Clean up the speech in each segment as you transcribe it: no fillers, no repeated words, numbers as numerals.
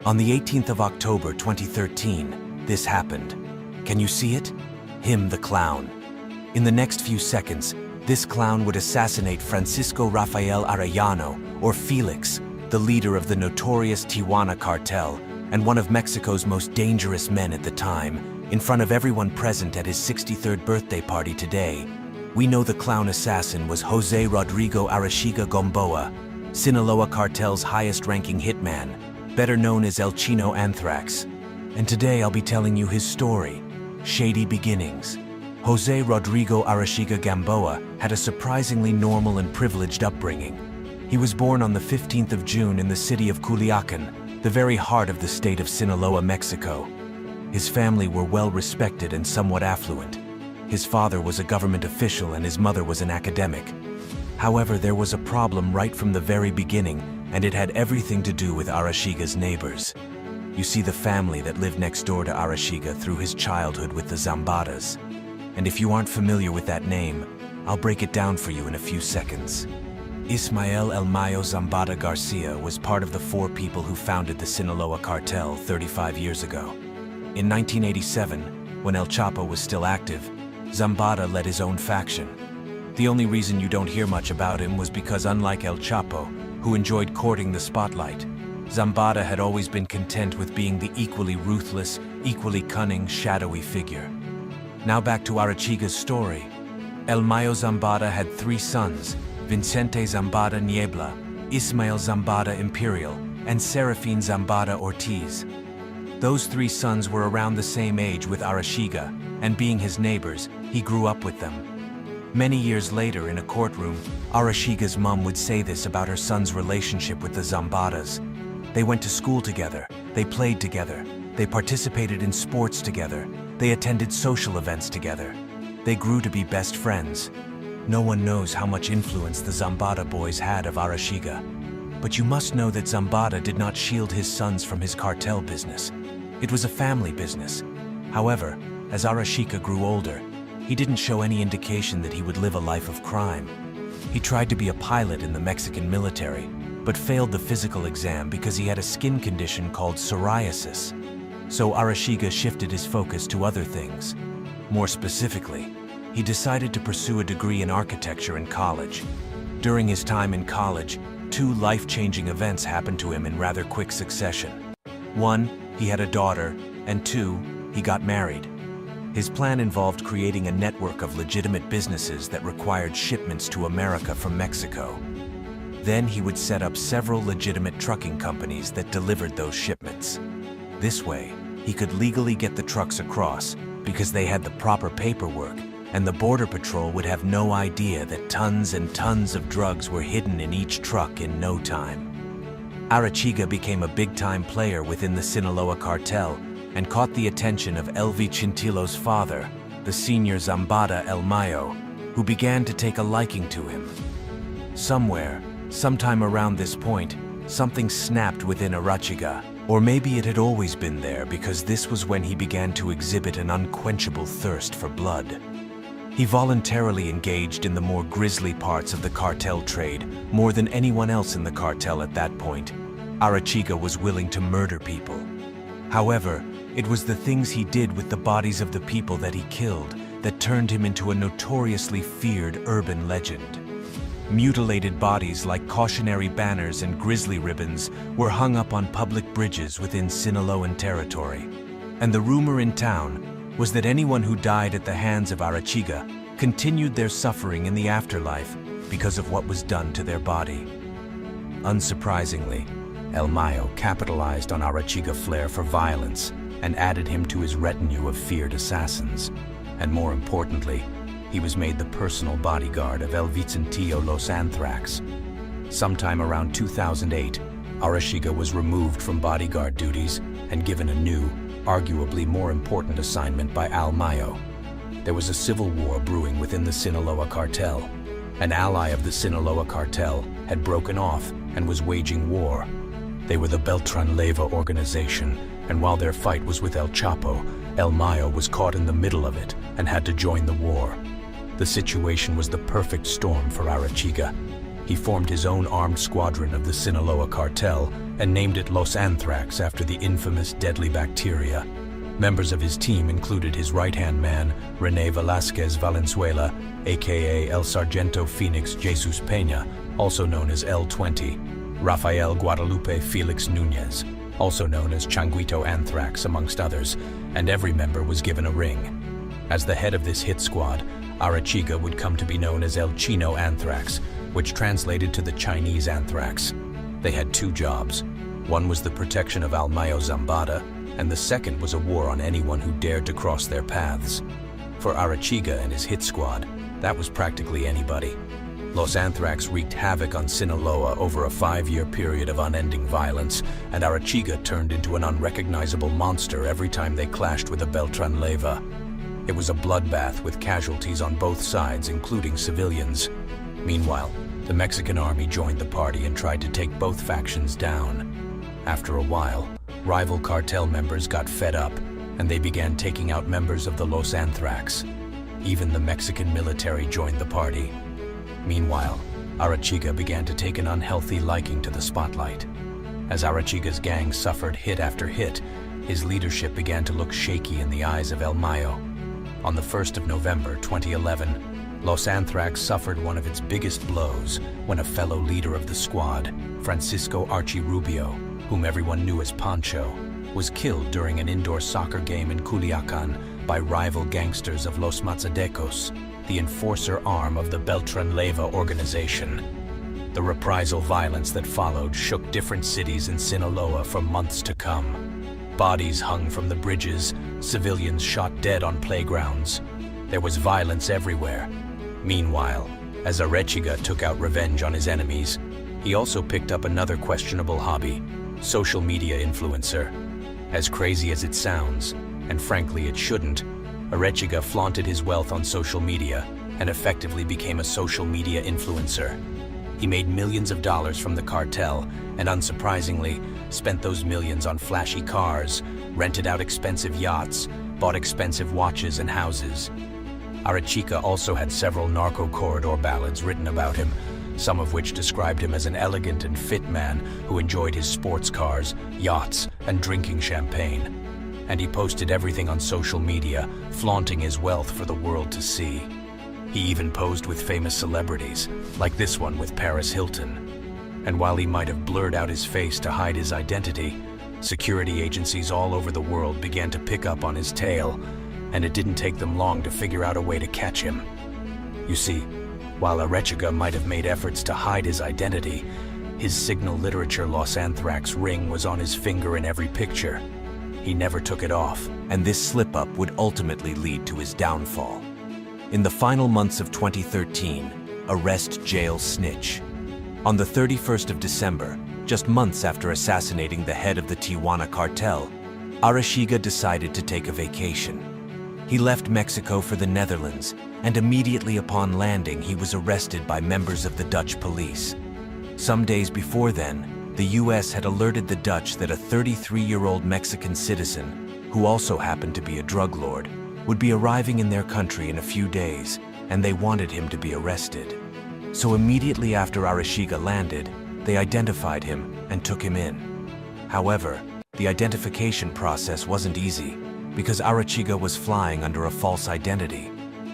On the 18th of October 2013, this happened. Can you see it? Him, the clown. In the next few seconds, this clown would assassinate Francisco Rafael Arellano, or Felix, the leader of the notorious Tijuana Cartel and one of Mexico's most dangerous men at the time, in front of everyone present at his 63rd birthday party today. We know the clown assassin was Jose Rodrigo Arechiga Gamboa, Sinaloa Cartel's highest-ranking hitman, better known as El Chino Anthrax. And today I'll be telling you his story, Shady Beginnings. Jose Rodrigo Arechiga Gamboa had a surprisingly normal and privileged upbringing. He was born on the 15th of June in the city of Culiacan, the very heart of the state of Sinaloa, Mexico. His family were well-respected and somewhat affluent. His father was a government official and his mother was an academic. However, there was a problem right from the very beginning, and it had everything to do with Arechiga's neighbors. You see, the family that lived next door to Arechiga through his childhood with the Zambadas. And if you aren't familiar with that name, I'll break it down for you in a few seconds. Ismael El Mayo Zambada Garcia was part of the 4 people who founded the Sinaloa Cartel 35 years ago. In 1987, when El Chapo was still active, Zambada led his own faction. The only reason you don't hear much about him was because, unlike El Chapo, who enjoyed courting the spotlight, Zambada had always been content with being the equally ruthless, equally cunning, shadowy figure. Now back to Arechiga's story. El Mayo Zambada had 3 sons, Vicente Zambada Niebla, Ismael Zambada Imperial, and Serafin Zambada Ortiz. Those 3 sons were around the same age with Arechiga, and being his neighbors, he grew up with them. Many years later, in a courtroom, Arechiga's mom would say this about her son's relationship with the Zambadas. They went to school together, they played together, they participated in sports together, they attended social events together. They grew to be best friends. No one knows how much influence the Zambada boys had of Arechiga. But you must know that Zambada did not shield his sons from his cartel business. It was a family business. However, as Arechiga grew older, he didn't show any indication that he would live a life of crime. He tried to be a pilot in the Mexican military, but failed the physical exam because he had a skin condition called psoriasis. So Arechiga shifted his focus to other things. More specifically, he decided to pursue a degree in architecture in college. During his time in college, 2 life-changing events happened to him in rather quick succession. 1, he had a daughter, and 2, he got married. His plan involved creating a network of legitimate businesses that required shipments to America from Mexico. Then he would set up several legitimate trucking companies that delivered those shipments. This way, he could legally get the trucks across because they had the proper paperwork, and the Border Patrol would have no idea that tons and tons of drugs were hidden in each truck in no time. Arechiga became a big-time player within the Sinaloa Cartel and caught the attention of El Vicentilo's father, the senior Zambada El Mayo, who began to take a liking to him. Sometime around this point, something snapped within Arechiga, or maybe it had always been there because this was when he began to exhibit an unquenchable thirst for blood. He voluntarily engaged in the more grisly parts of the cartel trade more than anyone else in the cartel at that point. Arechiga was willing to murder people. However, it was the things he did with the bodies of the people that he killed that turned him into a notoriously feared urban legend. Mutilated bodies like cautionary banners and grizzly ribbons were hung up on public bridges within Sinaloan territory. And the rumor in town was that anyone who died at the hands of Arechiga continued their suffering in the afterlife because of what was done to their body. Unsurprisingly, El Mayo capitalized on Arechiga's flair for violence and added him to his retinue of feared assassins. And more importantly, he was made the personal bodyguard of El Vicentillo Los Anthrax. Sometime around 2008, Arechiga was removed from bodyguard duties and given a new, arguably more important assignment by El Mayo. There was a civil war brewing within the Sinaloa Cartel. An ally of the Sinaloa Cartel had broken off and was waging war. They were the Beltran Leyva organization, and while their fight was with El Chapo, El Mayo was caught in the middle of it and had to join the war. The situation was the perfect storm for Arechiga. He formed his own armed squadron of the Sinaloa Cartel and named it Los Anthrax after the infamous deadly bacteria. Members of his team included his right-hand man, René Velázquez Valenzuela, aka El Sargento Phoenix Jesus Peña, also known as L-20, Rafael Guadalupe Felix Núñez, also known as Changuito Anthrax, amongst others, and every member was given a ring. As the head of this hit squad, Arechiga would come to be known as El Chino Anthrax, which translated to the Chinese anthrax. They had two jobs. One was the protection of Almayo Zambada, and the second was a war on anyone who dared to cross their paths. For Arechiga and his hit squad, that was practically anybody. Los Anthrax wreaked havoc on Sinaloa over a 5-year period of unending violence, and Arechiga turned into an unrecognizable monster every time they clashed with a Beltran Leyva. It was a bloodbath with casualties on both sides, including civilians. Meanwhile, the Mexican army joined the party and tried to take both factions down. After a while, rival cartel members got fed up, and they began taking out members of the Los Anthrax. Even the Mexican military joined the party. Meanwhile, Arechiga began to take an unhealthy liking to the spotlight. As Arechiga's gang suffered hit after hit, his leadership began to look shaky in the eyes of El Mayo. On the 1st of November 2011, Los Anthrax suffered one of its biggest blows when a fellow leader of the squad, Francisco Archie Rubio, whom everyone knew as Pancho, was killed during an indoor soccer game in Culiacan by rival gangsters of Los Mazadecos, the enforcer arm of the Beltran Leyva organization. The reprisal violence that followed shook different cities in Sinaloa for months to come. Bodies hung from the bridges, civilians shot dead on playgrounds. There was violence everywhere. Meanwhile, as Arechiga took out revenge on his enemies, he also picked up another questionable hobby: social media influencer. As crazy as it sounds, and frankly it shouldn't, Arechiga flaunted his wealth on social media and effectively became a social media influencer. He made millions of dollars from the cartel and, unsurprisingly, spent those millions on flashy cars, rented out expensive yachts, bought expensive watches and houses. Arechiga also had several narco corridor ballads written about him, some of which described him as an elegant and fit man who enjoyed his sports cars, yachts, and drinking champagne. And he posted everything on social media, flaunting his wealth for the world to see. He even posed with famous celebrities, like this one with Paris Hilton. And while he might have blurred out his face to hide his identity, security agencies all over the world began to pick up on his tail, and it didn't take them long to figure out a way to catch him. You see, while Arechiga might have made efforts to hide his identity, his signal literature Los Anthrax ring was on his finger in every picture. He never took it off, and this slip-up would ultimately lead to his downfall. In the final months of 2013, arrest, jail, snitch. On the 31st of December, just months after assassinating the head of the Tijuana cartel, Arechiga decided to take a vacation. He left Mexico for the Netherlands, and immediately upon landing, he was arrested by members of the Dutch police. Some days before then, the US had alerted the Dutch that a 33-year-old Mexican citizen, who also happened to be a drug lord, would be arriving in their country in a few days, and they wanted him to be arrested. So immediately after Arechiga landed, they identified him and took him in. However, the identification process wasn't easy, because Arechiga was flying under a false identity,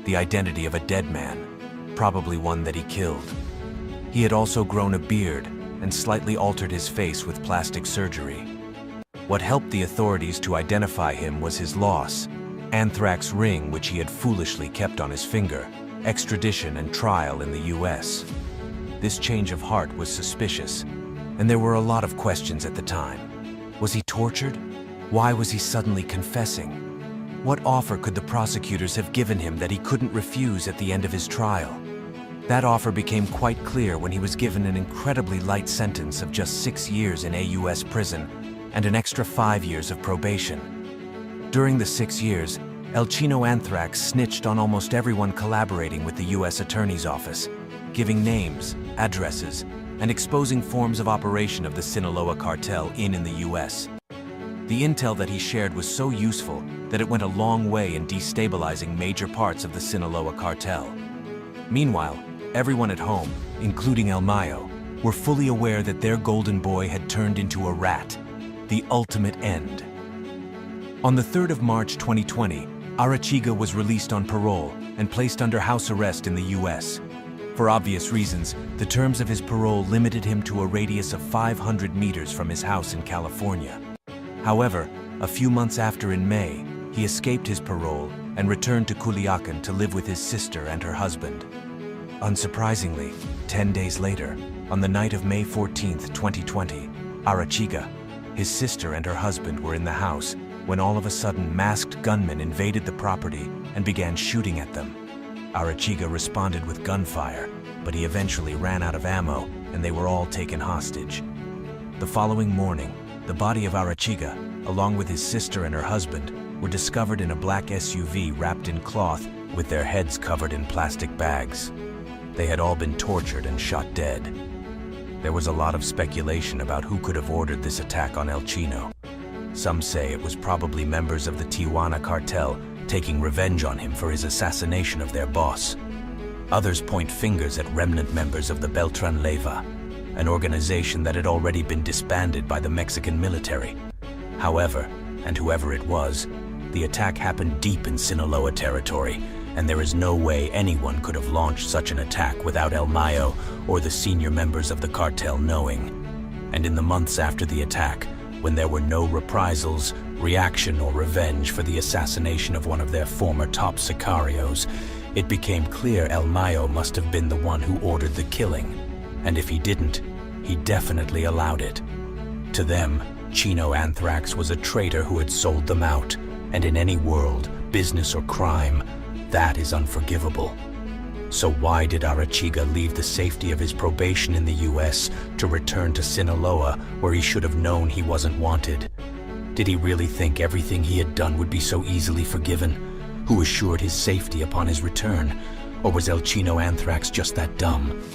the identity of a dead man, probably one that he killed. He had also grown a beard and slightly altered his face with plastic surgery. What helped the authorities to identify him was his loss, anthrax ring which he had foolishly kept on his finger, extradition and trial in the US. This change of heart was suspicious, and there were a lot of questions at the time. Was he tortured? Why was he suddenly confessing? What offer could the prosecutors have given him that he couldn't refuse at the end of his trial? That offer became quite clear when he was given an incredibly light sentence of just 6 years in a US prison and an extra 5 years of probation. During the 6 years, El Chino Anthrax snitched on almost everyone collaborating with the US Attorney's Office, giving names, addresses, and exposing forms of operation of the Sinaloa Cartel in the US. The intel that he shared was so useful that it went a long way in destabilizing major parts of the Sinaloa Cartel. Meanwhile, everyone at home, including El Mayo, were fully aware that their golden boy had turned into a rat, the ultimate end. On the 3rd of March 2020, Arechiga was released on parole and placed under house arrest in the US. For obvious reasons, the terms of his parole limited him to a radius of 500 meters from his house in California. However, a few months after in May, he escaped his parole and returned to Culiacan to live with his sister and her husband. Unsurprisingly, 10 days later, on the night of May 14, 2020, Arechiga, his sister and her husband were in the house when all of a sudden masked gunmen invaded the property and began shooting at them. Arechiga responded with gunfire, but he eventually ran out of ammo and they were all taken hostage. The following morning, the body of Arechiga, along with his sister and her husband, were discovered in a black SUV wrapped in cloth with their heads covered in plastic bags. They had all been tortured and shot dead. There was a lot of speculation about who could have ordered this attack on El Chino. Some say it was probably members of the Sinaloa Cartel taking revenge on him for his assassination of their boss. Others point fingers at remnant members of the Beltran Leyva, an organization that had already been disbanded by the Mexican military. However, and whoever it was, the attack happened deep in Sinaloa territory, and there is no way anyone could have launched such an attack without El Mayo or the senior members of the cartel knowing. And in the months after the attack, when there were no reprisals, reaction, or revenge for the assassination of one of their former top sicarios, it became clear El Mayo must have been the one who ordered the killing. And if he didn't, he definitely allowed it. To them, Chino Anthrax was a traitor who had sold them out, and in any world, business or crime, that is unforgivable. So why did Arechiga leave the safety of his probation in the US to return to Sinaloa, where he should have known he wasn't wanted? Did he really think everything he had done would be so easily forgiven? Who assured his safety upon his return? Or was El Chino Anthrax just that dumb?